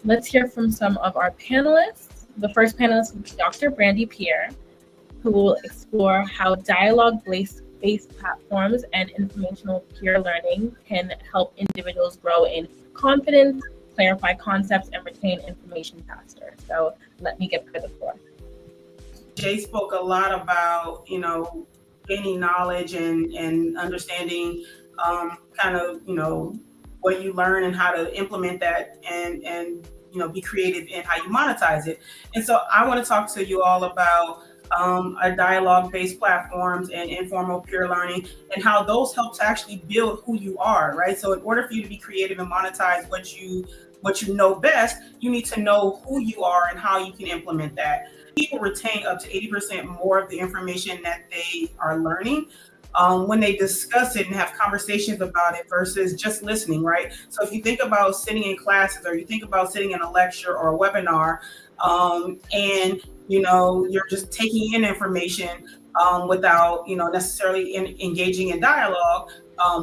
let's hear from some of our panelists. The first panelist will be Dr. Brandy Peer, who will explore how dialogue-based platforms and informational peer learning can help individuals grow in confidence, clarify concepts, and retain information faster. So let me give her the floor. Jay spoke a lot about, gaining knowledge and understanding kind of, what you learn and how to implement that and be creative in how you monetize it. And so I want to talk to you all about our dialogue-based platforms and informal peer learning and how those help to actually build who you are, right? So in order for you to be creative and monetize what you know best, you need to know who you are and how you can implement that. People retain up to 80% more of the information that they are learning when they discuss it and have conversations about it versus just listening, right? So if you think about sitting in classes or you think about sitting in a lecture or a webinar and you're just taking in information without necessarily engaging in dialogue,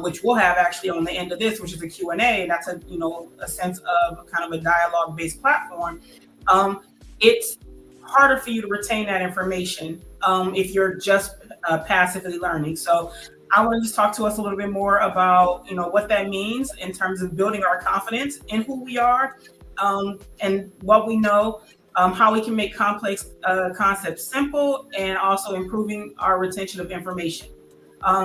which we'll have actually on the end of this, which is a Q&A. That's a sense of kind of a dialogue-based platform. It's harder for you to retain that information if you're just passively learning. So I want to just talk to us a little bit more about what that means in terms of building our confidence in who we are and what we know, how we can make complex concepts simple, and also improving our retention of information.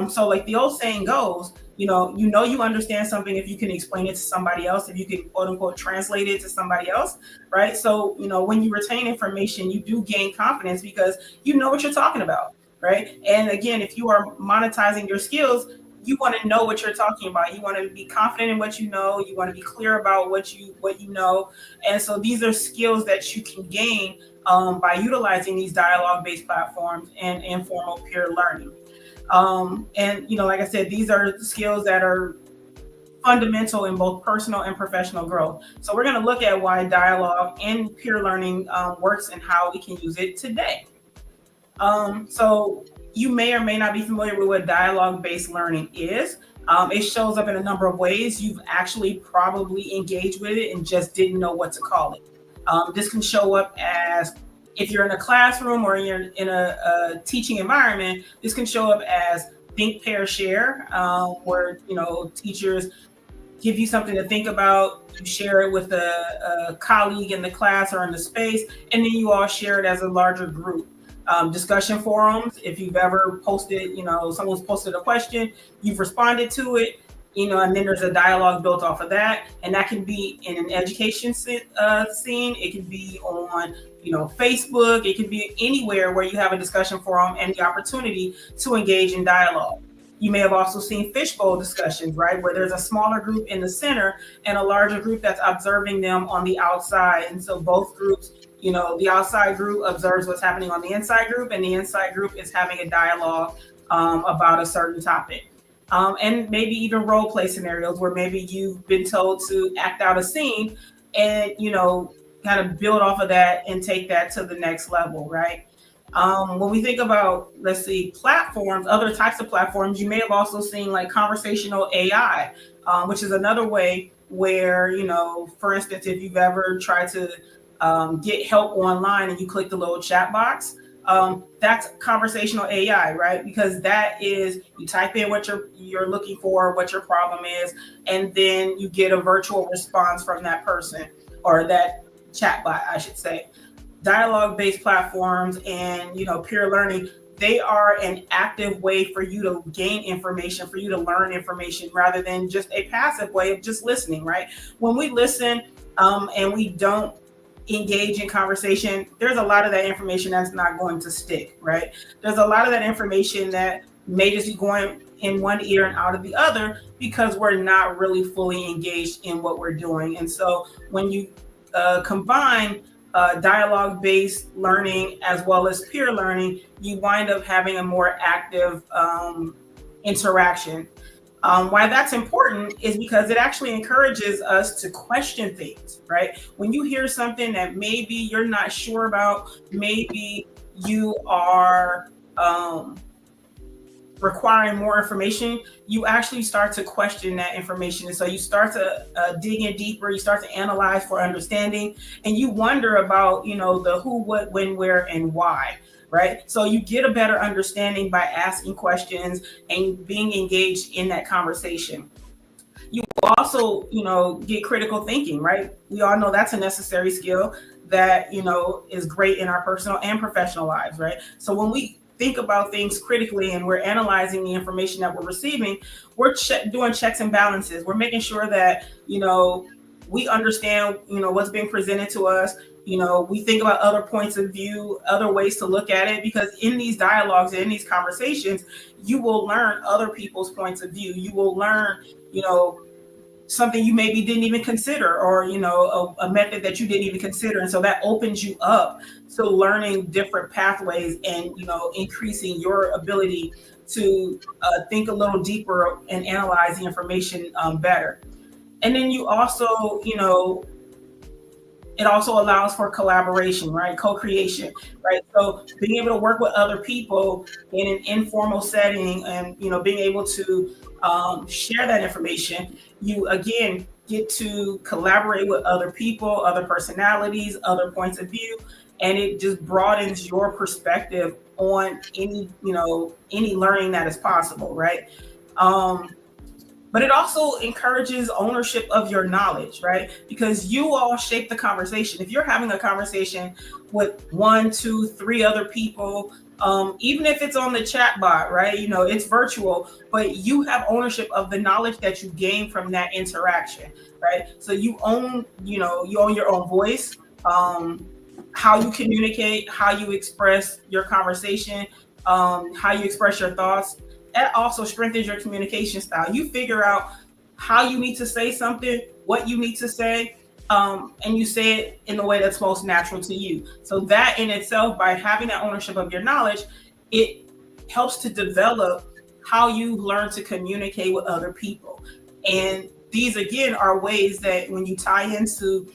So like the old saying goes, you understand something if you can explain it to somebody else, if you can quote unquote translate it to somebody else, right? So, when you retain information, you do gain confidence because you know what you're talking about, right? And again, if you are monetizing your skills, you want to know what you're talking about. You want to be confident in what you know. You want to be clear about what you know. And so these are skills that you can gain by utilizing these dialogue-based platforms and informal peer learning. And like I said, these are skills that are fundamental in both personal and professional growth. So we're going to look at why dialogue and peer learning works and how we can use it today. So you may or may not be familiar with what dialogue-based learning is. It shows up in a number of ways. You've actually probably engaged with it and just didn't know what to call it. This can show up as, if you're in a classroom or you're in a teaching environment, this can show up as think, pair, share, where teachers give you something to think about, you share it with a colleague in the class or in the space, and then you all share it as a larger group. Discussion forums, if you've ever posted, someone's posted a question, you've responded to it, and then there's a dialogue built off of that. And that can be in an education scene. It can be on, Facebook. It can be anywhere where you have a discussion forum and the opportunity to engage in dialogue. You may have also seen Fishbowl discussions, right? Where there's a smaller group in the center and a larger group that's observing them on the outside. And so both groups, the outside group observes what's happening on the inside group, and the inside group is having a dialogue about a certain topic. And maybe even role play scenarios where maybe you've been told to act out a scene and, kind of build off of that and take that to the next level, right? When we think about, let's see, platforms, other types of platforms, you may have also seen like conversational AI, which is another way where, for instance, if you've ever tried to get help online and you click the little chat box, that's conversational AI, right? Because that is, you type in what you're looking for, what your problem is, and then you get a virtual response from that person, or that chatbot, I should say. Dialogue-based platforms and peer learning, they are an active way for you to gain information, for you to learn information, rather than just a passive way of just listening, right? When we listen and we don't engage in conversation, there's a lot of that information that's not going to stick, right? There's a lot of that information that may just be going in one ear and out of the other because we're not really fully engaged in what we're doing. And so when you combine dialogue-based learning as well as peer learning, you wind up having a more active interaction. Why that's important is because it actually encourages us to question things, right? When you hear something that maybe you're not sure about, maybe you are requiring more information, you actually start to question that information. And so you start to dig in deeper, you start to analyze for understanding, and you wonder about, the who, what, when, where, and why, right? So you get a better understanding by asking questions and being engaged in that conversation. You also, get critical thinking, right? We all know that's a necessary skill that, is great in our personal and professional lives, right? So when we think about things critically and we're analyzing the information that we're receiving, we're doing checks and balances. We're making sure that, we understand, what's being presented to us. We think about other points of view, other ways to look at it, because in these dialogues and in these conversations, you will learn other people's points of view. You will learn, something you maybe didn't even consider, or a method that you didn't even consider, and so that opens you up to learning different pathways and increasing your ability to think a little deeper and analyze the information better. And then you also it also allows for collaboration, right? Co-creation, right? So being able to work with other people in an informal setting and, being able to share that information, you again get to collaborate with other people, other personalities, other points of view, and it just broadens your perspective on any learning that is possible, right? But it also encourages ownership of your knowledge, right? Because you all shape the conversation. If you're having a conversation with 1, 2, 3 other people, even if it's on the chat bot, right? It's virtual, but you have ownership of the knowledge that you gain from that interaction, right? So you own your own voice, how you communicate, how you express your conversation, how you express your thoughts. That also strengthens your communication style. You figure out how you need to say something, what you need to say, and you say it in the way that's most natural to you. So that in itself, by having that ownership of your knowledge, it helps to develop how you learn to communicate with other people. And these, again, are ways that when you tie into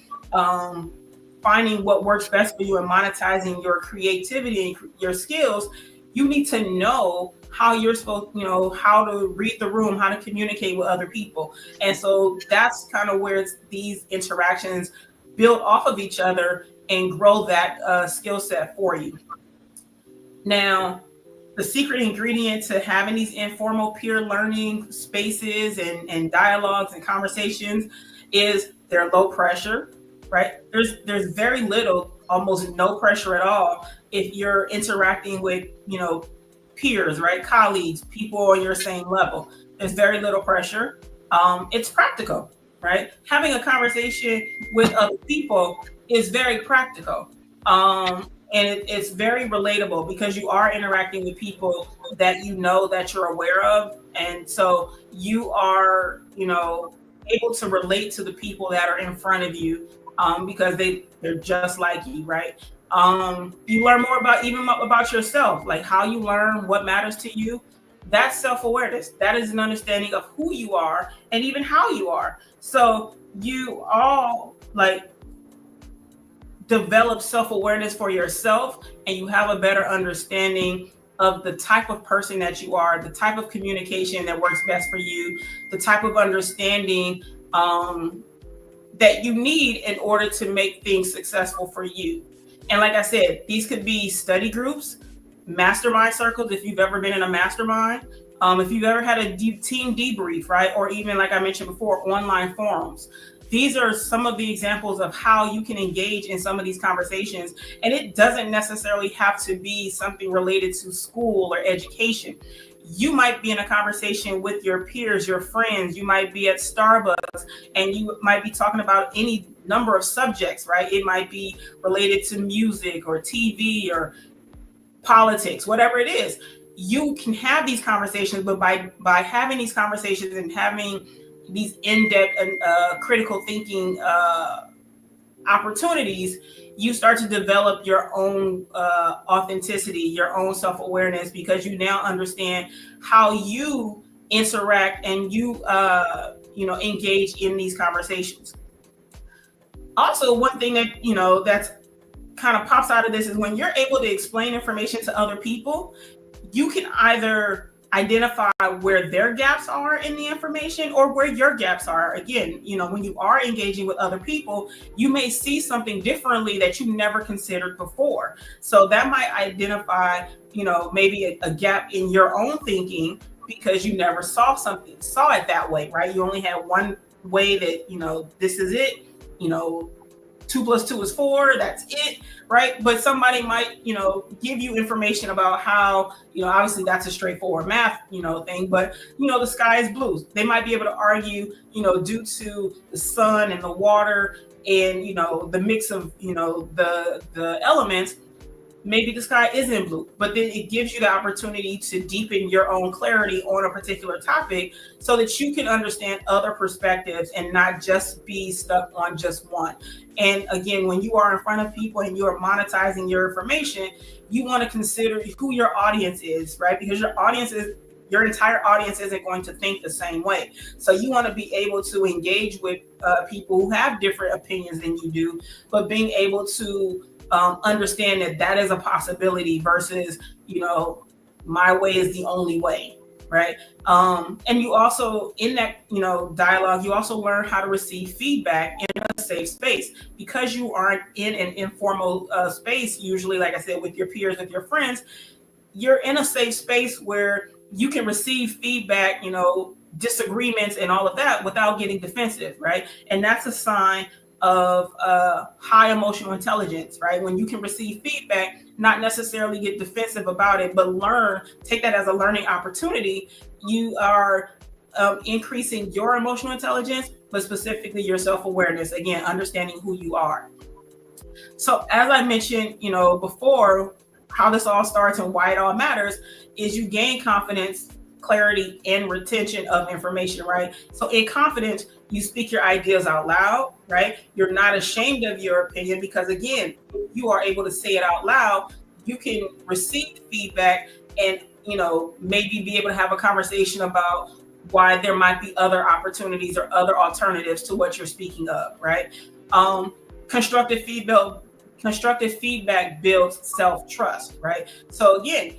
finding what works best for you and monetizing your creativity and your skills, you need to know how you're supposed, how to read the room, how to communicate with other people. And so that's kind of where these interactions build off of each other and grow that skill set for you. Now, the secret ingredient to having these informal peer learning spaces and dialogues and conversations is they're low pressure, right? There's very little, almost no pressure at all if you're interacting with, peers, right? Colleagues, people on your same level. There's very little pressure. It's practical, right? Having a conversation with other people is very practical. And it's very relatable because you are interacting with people that that you're aware of. And so you are, able to relate to the people that are in front of you because they're just like you, right? You learn more about yourself, like how you learn, what matters to you. That's self-awareness. That is an understanding of who you are and even how you are. So you all develop self-awareness for yourself, and you have a better understanding of the type of person that you are, the type of communication that works best for you, the type of understanding that you need in order to make things successful for you. And like I said, these could be study groups, mastermind circles, if you've ever been in a mastermind, if you've ever had a team debrief, right? Or even, like I mentioned before, online forums. These are some of the examples of how you can engage in some of these conversations. And it doesn't necessarily have to be something related to school or education. You might be in a conversation with your peers, your friends. You might be at Starbucks and you might be talking about any number of subjects, right? It might be related to music or TV or politics, whatever it is. You can have these conversations, but by having these conversations and having these in-depth and critical thinking opportunities, you start to develop your own authenticity, your own self-awareness, because you now understand how you interact and you engage in these conversations. Also, one thing that that's kind of pops out of this is when you're able to explain information to other people, you can either identify where their gaps are in the information or where your gaps are. Again, when you are engaging with other people, you may see something differently that you never considered before. So that might identify, maybe a gap in your own thinking because you never saw it that way, right? You only had one way that, this is it, 2 + 2 is 4, that's it, right? But somebody might, give you information about how, obviously that's a straightforward math, thing, but, the sky is blue. They might be able to argue, due to the sun and the water and, the mix of, the elements, maybe the sky isn't blue, but then it gives you the opportunity to deepen your own clarity on a particular topic so that you can understand other perspectives and not just be stuck on just one. And again, when you are in front of people and you are monetizing your information, you want to consider who your audience is, right? Because your entire audience isn't going to think the same way. So you want to be able to engage with people who have different opinions than you do, but being able to understand that is a possibility versus, my way is the only way, right? And you also, in that, dialogue, you also learn how to receive feedback in a safe space because you aren't in an informal space. Usually, like I said, with your peers, with your friends, you're in a safe space where you can receive feedback, disagreements and all of that without getting defensive, right? And that's a sign of high emotional intelligence, right? When you can receive feedback, not necessarily get defensive about it, but take that as a learning opportunity, you are increasing your emotional intelligence, but specifically your self-awareness, again, understanding who you are. So as I mentioned, before, how this all starts and why it all matters is you gain confidence, clarity, and retention of information, right? So in confidence, you speak your ideas out loud, right? You're not ashamed of your opinion because, again, you are able to say it out loud. You can receive feedback and, maybe be able to have a conversation about why there might be other opportunities or other alternatives to what you're speaking of, right? Constructive feedback builds self-trust, right? So again,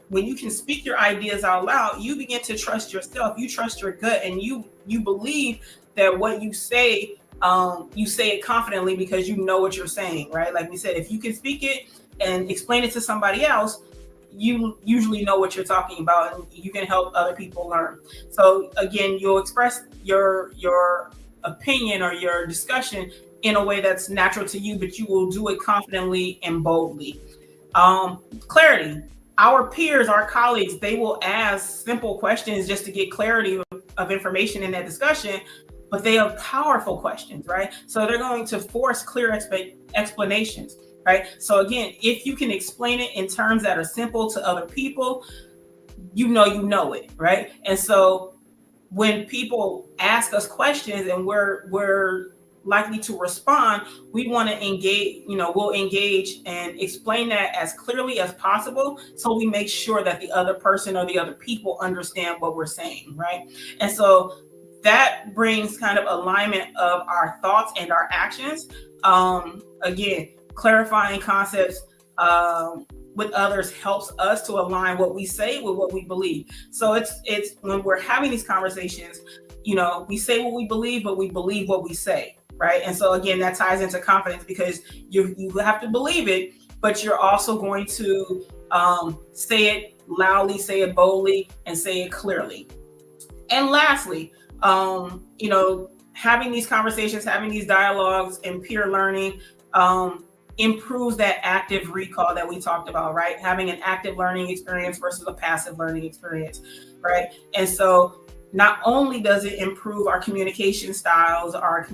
when you can speak your ideas out loud, you begin to trust yourself, you trust your gut, and you believe that what you say it confidently because you know what you're saying, right? Like we said, if you can speak it and explain it to somebody else, you usually know what you're talking about and you can help other people learn. So again, you'll express your opinion or your discussion in a way that's natural to you, but you will do it confidently and boldly. Clarity. Our peers, our colleagues, they will ask simple questions just to get clarity of information in that discussion, but they are powerful questions, right? So they're going to force clear explanations, right? So again, if you can explain it in terms that are simple to other people, you know it, right? And so when people ask us questions and we're likely to respond, we want to engage, we'll engage and explain that as clearly as possible so we make sure that the other person or the other people understand what we're saying, right? And so that brings kind of alignment of our thoughts and our actions. Again, clarifying concepts with others helps us to align what we say with what we believe. So it's when we're having these conversations, we say what we believe, but we believe what we say. Right. And so, again, that ties into confidence because you have to believe it, but you're also going to say it loudly, say it boldly, and say it clearly. And lastly, having these conversations, having these dialogues and peer learning improves that active recall that we talked about, right? Having an active learning experience versus a passive learning experience, right? And so not only does it improve our communication styles, our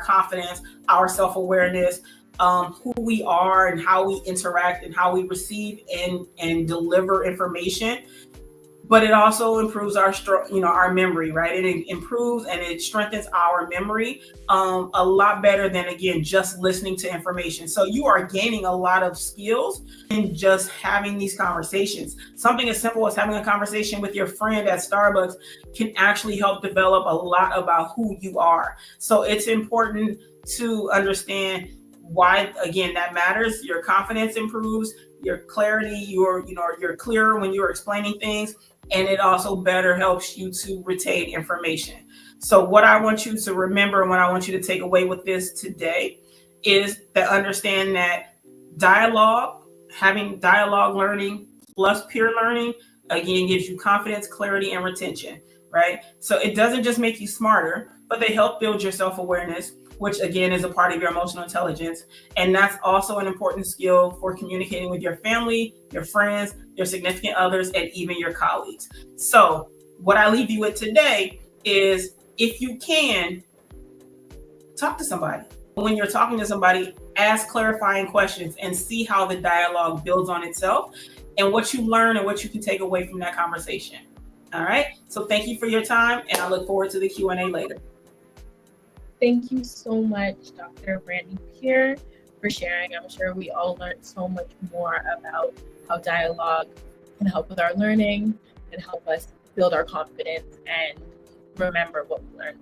confidence, our self-awareness, who we are and how we interact and how we receive and deliver information, but it also improves our memory, right? And it improves and it strengthens our memory a lot better than, again, just listening to information. So you are gaining a lot of skills in just having these conversations. Something as simple as having a conversation with your friend at Starbucks can actually help develop a lot about who you are. So it's important to understand why, again, that matters. Your confidence improves, your clarity, you're clearer when you're explaining things. and it also better helps you to retain information. So what I want you to remember and what I want you to take away with this today is that understand that having dialogue learning plus peer learning, again, gives you confidence, clarity, and retention, right? So it doesn't just make you smarter, but they help build your self-awareness, which again is a part of your emotional intelligence. And that's also an important skill for communicating with your family, your friends, your significant others, and even your colleagues. So what I leave you with today is, if you can, talk to somebody. When you're talking to somebody, ask clarifying questions and see how the dialogue builds on itself and what you learn and what you can take away from that conversation. All right. So thank you for your time, and I look forward to the Q&A later. Thank you so much, Dr. Brandy Peer, for sharing. I'm sure we all learned so much more about how dialogue can help with our learning and help us build our confidence and remember what we learned